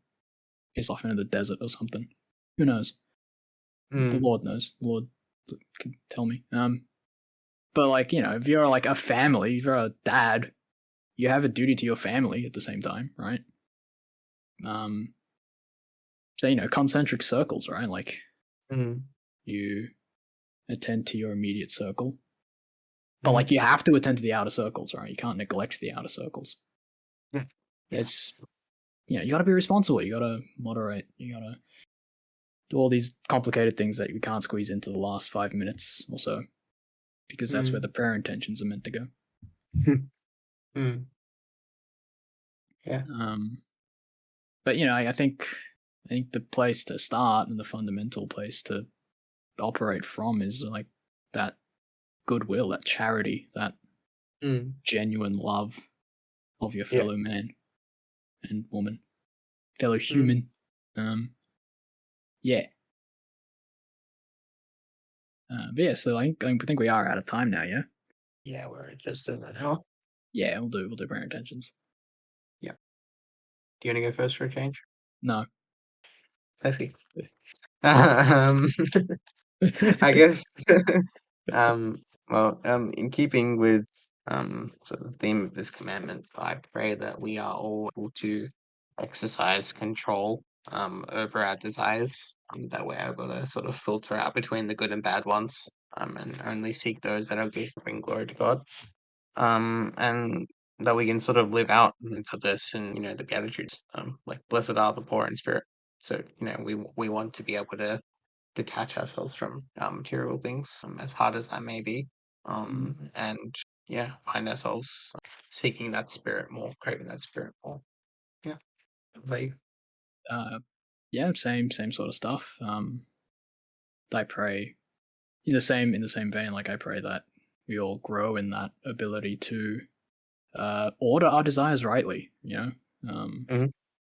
piss off into the desert or something. Who knows? The mm, Lord knows. The Lord can tell me. But like if you're like a family, if you're a dad, you have a duty to your family at the same time, right? Um, so concentric circles, right? Like mm, you attend to your immediate circle, but mm. like you have to attend to the outer circles, right? You can't neglect the outer circles. Yeah, yeah. It's you got to be responsible. You got to moderate. You got to do all these complicated things that you can't squeeze into the last 5 minutes or so, because that's where Mm, the prayer intentions are meant to go. mm, yeah. Um, but I think the place to start and the fundamental place to operate from is like that goodwill, that charity, that Mm, genuine love of your yeah. fellow man and woman, fellow Mm, human. Yeah. But yeah, so I think we are out of time now. Yeah. yeah, we're just doing that now. Yeah, we'll do prayer intentions. Yeah. Do you want to go first for a change? No. I see. Um, I guess. Um, in keeping with sort of the theme of this commandment, I pray that we are all able to exercise control over our desires, that we're able to sort of filter out between the good and bad ones, and only seek those that are going to bring glory to God. And that we can sort of live out into this and the Beatitudes, like blessed are the poor in spirit. So we want to be able to detach ourselves from material things, as hard as that may be, and yeah, find ourselves seeking that spirit more, craving that spirit more. Yeah, like uh, yeah, same sort of stuff. I pray in the same vein. Like I pray that we all grow in that ability to order our desires rightly. hmm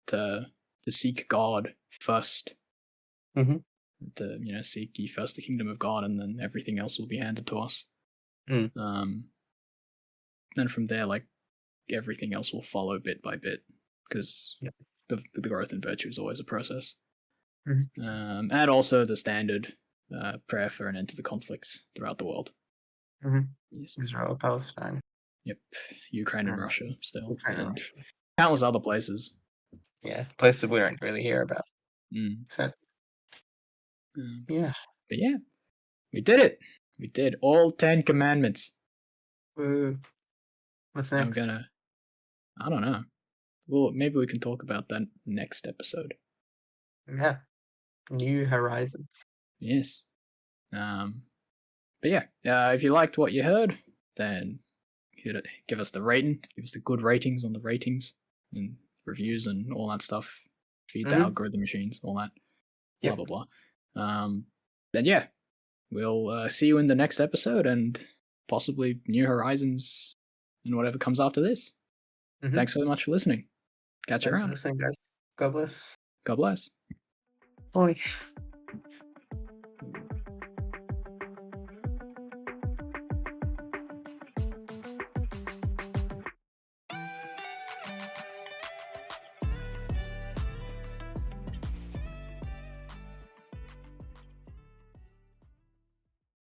To seek God first. hmm To seek ye first the kingdom of God, and then everything else will be handed to us. mm, Um, and from there, like everything else will follow bit by bit, because yeah, the growth in virtue is always a process. hmm And also the standard prayer for an end to the conflicts throughout the world. hmm Yes. Israel, Palestine, Yep. Ukraine and and Russia still, Ukraine, and and Russia. countless other places. Yeah, places we don't really hear about. Mm. So Um, yeah, but yeah, we did it. We did all 10 commandments. woo. What's Now next? I don't know. Well, maybe we can talk about that next episode. Yeah, New Horizons. Yes. But yeah, if you liked what you heard, then give us the rating, give us the good ratings on the ratings and reviews and all that stuff. Feed the Mm-hmm. algorithm machines, all that, blah Yep. blah blah. Then yeah, we'll see you in the next episode and possibly New Horizons and whatever comes after this. Mm-hmm. Thanks so much for listening. Catch you Thanks for around. listening, guys. God bless. God bless. Bye.